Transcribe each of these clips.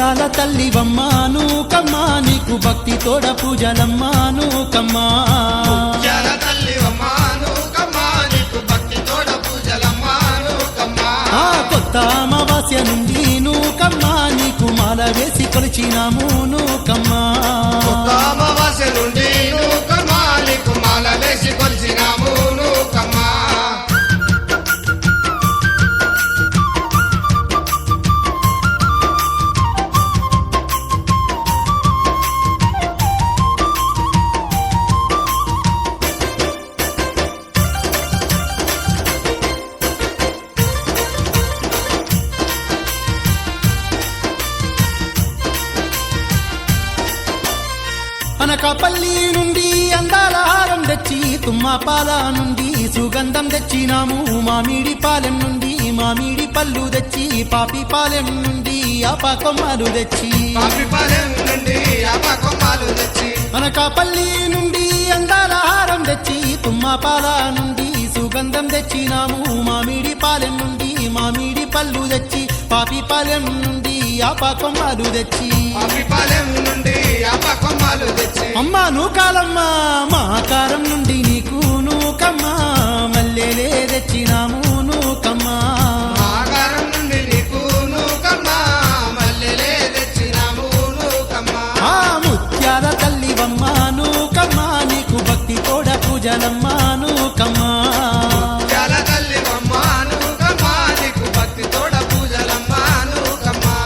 ముత్యాల తల్లివమ్మా నూకమ్మా నీకు భక్తి తోడ పూజలమ్మా నూకమ్మా ముత్యాల తల్లివమ్మా నూకమ్మా నీకు భక్తి తోడ పూజలమ్మా నూకమ్మా కొత్త అమావాస్య నుండి నూకమ్మా నీకు మాల వేసి కొలిచినాము నూకమ్మా కొత్త అమావాస్య నుండి నూకమ్మా నీకు మాల వేసి కొలిచినాము నూకమ్మా అనకాపల్లి నుండి అందాల హారం తెచ్చి తుమ్మపాల నుండి సుగంధం తెచ్చినాము మామిడి పాలెం నుండి మామిడి పళ్ళు తెచ్చి పాపి పాలెం నుండి ఆపకొమ్మలు తెచ్చి పాపిపాలెం నుండి ఆపకొమ్మలు తెచ్చి అనకాపల్లి నుండి అందాల హారం తెచ్చి తుమ్మపాల నుండి సుగంధం తెచ్చినాము మామిడి పాలెం నుండి మామిడి పళ్ళు తెచ్చి పాపి పాలెం నుండి ఆపకొమ్మలు తెచ్చి పాపిపాలెం నుండి ఆపకొమ్మలు తెచ్చి అమ్మా నూకాలమ్మా మహాకారం నుండి నీకు నూకమ్మా మల్లెలే తెచ్చినాము నూకమ్మా ఆకారం నుండి నీకు నూకమ్మా మల్లెలే తెచ్చినాము నూకమ్మా ముత్యాల తల్లివమ్మా నూకమ్మా నీకు భక్తి తోడ పూజలమ్మా నూకమ్మా ముత్యాల తల్లివమ్మా నూకమ్మా నీకు భక్తి తోడ పూజలమ్మా నూకమ్మా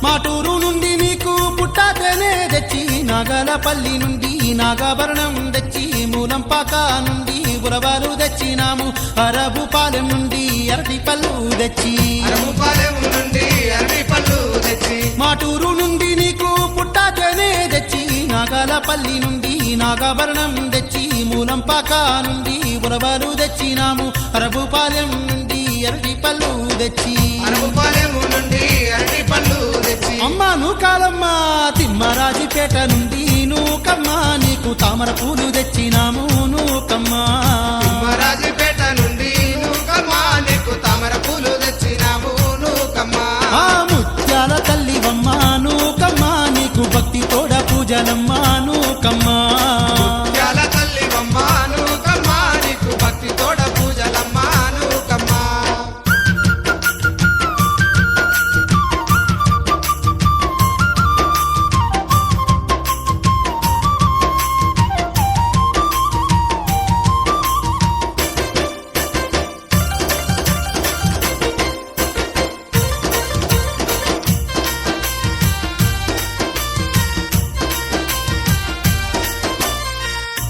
మాటూరు నుండి నీకు పుట్టాతేనే తెచ్చి నాగలపల్లి నుండి నాగాభరణం తెచ్చి మూలంపాక నుండి బురవాలు తెచ్చినాము అరబు పాలెం నుండి అరటి పళ్ళు తెచ్చి అరముపాలెం నుండి అరటి పళ్ళు తెచ్చి మాటూరు నుండి నీకు పుట్టాతేనే తెచ్చి నాగలపల్లి నుండి నాగాభరణం తెచ్చి మూలంపాక నుండి బురవాలు తెచ్చినాము అరబు పాలెం నుండి అరటి పళ్ళు తెచ్చి అరముపాలెం నుండి అరటి పళ్ళు తెచ్చి అమ్మా నూకాలమ్మా తిమ్మరాజుపేట నుండి నూకమ్మా నీకు తామర పూలు తెచ్చినాము నూకమ్మా రాజుపేట నుండి నూకమ్మా నీకు తామర పూలు తెచ్చినాము నూకమ్మా ముత్యాల తల్లివమ్మా నూకమ్మా నీకు భక్తి తోడ పూజలమ్మా నూకమ్మా ముత్యాల తల్లివమ్మా నూకమ్మా నీకు భక్తి తోడ పూజలమ్మా నూకమ్మా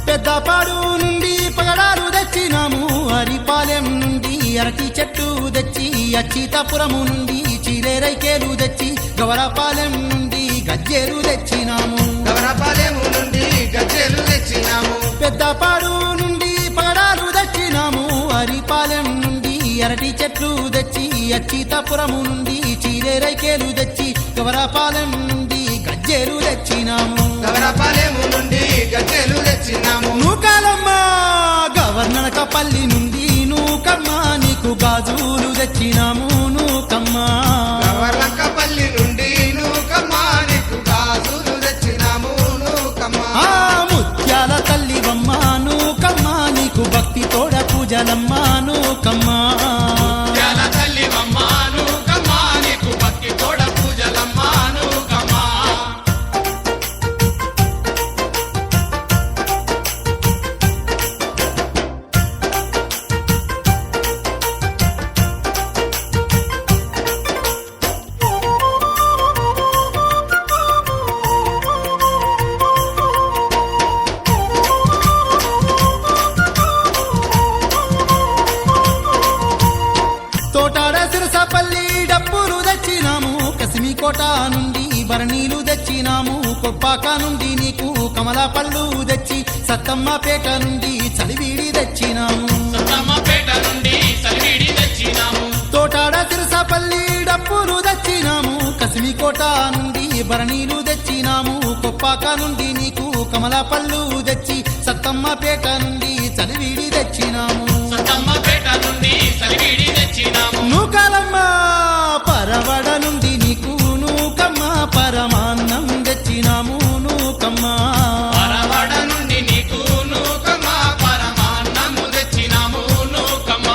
పెద్దపాడు నుండి పగడాలు తెచ్చినాము అరిపాలెం నుండి అరటి చెట్టు తెచ్చి అచ్చితాపురము నుండి చిరేరైకేలు తెచ్చి గవరపాలెం నుండి గజ్జేలు తెచ్చినాము గవరపాలెం నుండి గజ్జెలు తెచ్చినాము పెద్దపాడు నుండి పగడాలు తెచ్చినాము అరిపాలెం నుండి అరటి చెట్లు తెచ్చి అచ్చితాపురము నుండి చిరేరైకేలు తెచ్చి గవరపాలెం నుండి గజ్జేలు తెచ్చినాము గవరపాలెం నుండి గజ్జెలు తెచ్చినాము నూకాలమ్మా గవర్ననకపల్లి నుండి నూకమ్మా నీకు గాజులు తెచ్చినాము నూకమ్మా గవర్లంకపల్లి నుండి నూకమ్మా నీకు గాజులు తెచ్చినాము నూకమ్మా ముత్యాల తల్లివమ్మా నూకమ్మా నీకు భక్తి తోడ పూజలమ్మా నూకమ్మా ముత్యాల తల్లివమ్మా నూకమ్మా నీకు భక్తి తోడ పూజలమ్మా నూకమ్మా కోట నుండి బరణీలు తెచ్చినాము కొప్పాక నుండి నీకు కమల పళ్ళు తెచ్చి సత్తమ్మపేట నుండి చలివిడి తెచ్చినాము సత్తమ్మపేట నుండి సలివిడి తెచ్చినాము తోటాడ తిరుసపల్లి డప్పులు తెచ్చినాము కసిమికోట నుండి భరణీలు తెచ్చినాము కొప్పాక నుండి నీకు కమలపల్లు తెచ్చి సత్తమ్మపేట నుండి చలివిడి తెచ్చినాము సత్తమ్మపేట నుండి సలివిడి తెచ్చినాము నూకాలమ్మ పరవడ నుండి నీకు నూకమ్మ పరమాన్నం తెచ్చినాము నూకమ్మ పరవడ నుండి నీకు నూకమ్మ పరమాన్నము తెచ్చినాము నూకమ్మ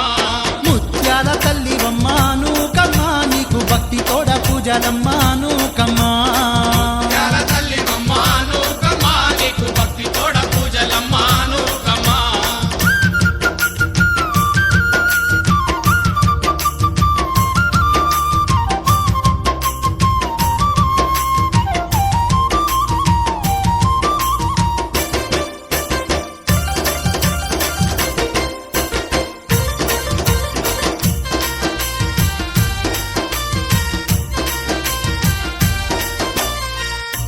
ముత్యాల తల్లివమ్మ నూకమ్మ నీకు భక్తి తోడ పూజలమ్మ నూకమ్మ ముత్యాల తల్లివమ్మ నూకమ్మ నీకు భక్తి తోడ పూజలమ్మ నూకమ్మ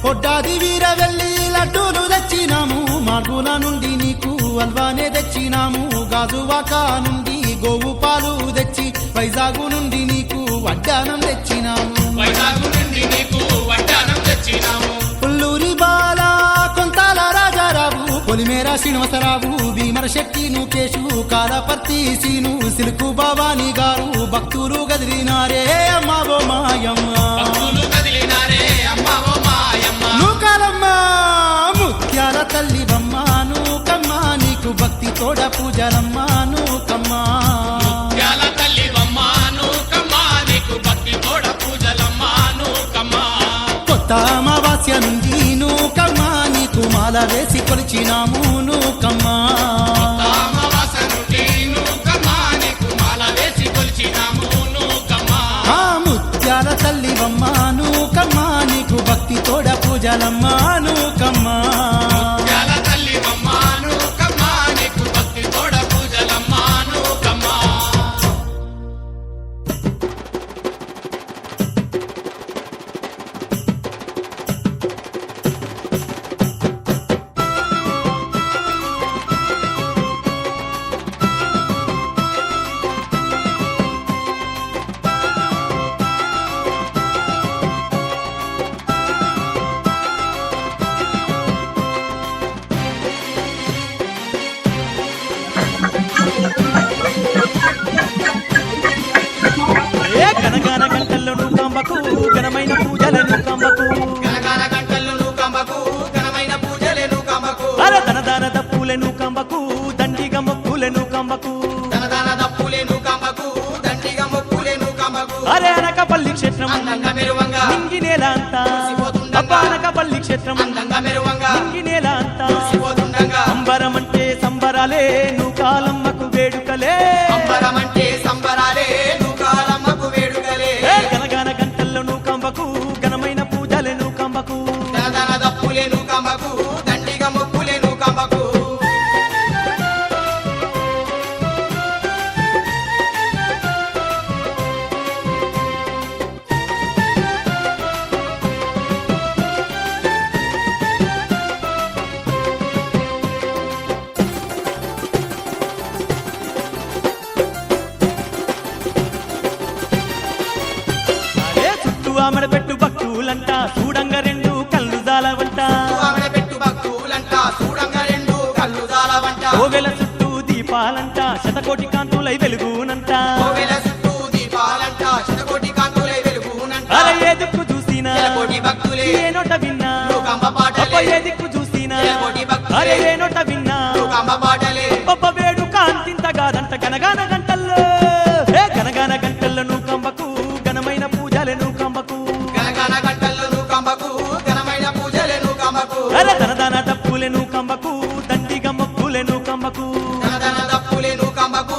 కొడ్డాది వీర వెళ్ళి లడ్డూలు తెచ్చినాము మార్గుల నుండి నీకు అల్వానే తెచ్చినాము గాజువాక నుండి గోవు పాలు తెచ్చి వైజాగు నుండి నీకు వడ్డానం తెచ్చినాము వైజాగ్ నుండి నీకు వడ్డానం తెచ్చినాము పుల్లూరి బాల కొంతాల రాజారావు పొలిమేర శ్రీనివాసరావు భీమర శెట్టి నుకేషు కాలపర్తి సీను సిలుకు భవాని గారు భక్తులు గదిలినారే అమ్మావో మాయమ్మ భక్తులు కదిలినారే అమ్మ ఓ మాయమ్మ నూకాలమ్మ ముత్యాల తల్లివమ్మ నూకమ్మ నీకు భక్తి తోడ పూజలమ్మ నూకమ్మ ముత్యాల తల్లివమ్మ నూకమ్మ నీకు భక్తి తోడ పూజలమ్మ నూకమ్మ కొత్త అమావాస్య నుండి నూకమ్మ నీకు మాల వేసి కొలిచినాము నూకమ్మ అమావాస నుండి నూకమ్మ నీకు మాల వేసి కొలిచినాము నూకమ్మ ఆ ముత్యాల తల్లివమ్మ నూకమ్మ నీకు భక్తి తోడ పూజలమ్మ నూకమ్మ ముత్యాల తల్లివమ్మ నూకమ్మ నీకు భక్తి తోడ పూజలమ్మ నూకమ్మ ఏ గనగాన గంటల్లో నూకాంబకు ఘనమైన పూజలను కంబకు గనగాన గంటలు నూకమ్మకు ఘనమైన పూజలే నూకమ్మకు అర ధనదాన దప్పులెను కంబకు దండిగ మొక్కులెను కంబకు ధనదాన దప్పులే నూకమ్మకు దండిగా మొక్కులే నూకమ్మకు అరే అనకపల్లి క్షేత్రం అందంగా మెరువంగా నింగి నేల అంతా మురిసిపోతుండగా. అబ్బా అనకపల్లి క్షేత్రం అందంగా మెరువంగా నింగి నేల అంతా మురిసిపోతుండగా అంబరమంటే సంబరాలే నూకాలమ్మకు వేడుకలే అంబరమంటే సంబరాలే నూకాలమ్మకు వేడుకలే ఏ గనగాన గంటల్లో నూకంబకు ఘనమైన పూజలను కంబకు ధనదాన దప్పులే నూకమ్మకు దండిగా మొక్కులే నూకమ్మకు అరే చుట్టూ ఆమెడబెట్టు భక్తులంట చూడంగ రెండు కళ్ళు జాలవంట ఆమెడ పెట్టు భక్తులంట చూడంగా రెండు కళ్ళు జాలవంట కోవెల చుట్టూ దీపాలంట శతకోటి కాంతులై వెలుగునంట కోవెల చుట్టూ దీపాలంట శతకోటి కాంతులై వెలుగునంట అరే ఏ దిక్కు చూసినా శతకోటి భక్తులే ఏ నోట విన్నా నూకమ్మ పాటలే. అబ్బ ఏ దిక్కు చూసినా శతకోటి భక్తులే. అరే ఏ నోట విన్నా నూకమ్మ పాటలే ఒబ్బ వేడుక అంతింతగాదంట గనగాన గంటల్లో ఏ గనగాన గంటల్లో నూకంబకు ఘనమైన పూజలను కంబకు గనగన గంటల్లో నూకమ్మకు ఘనమైన పూజలే నూకమ్మకు అరే ధనదాన డప్పులెను కంబకు దండిగ మొక్కులెను కంబకు ధనధన దప్పులే నూకమ్మకు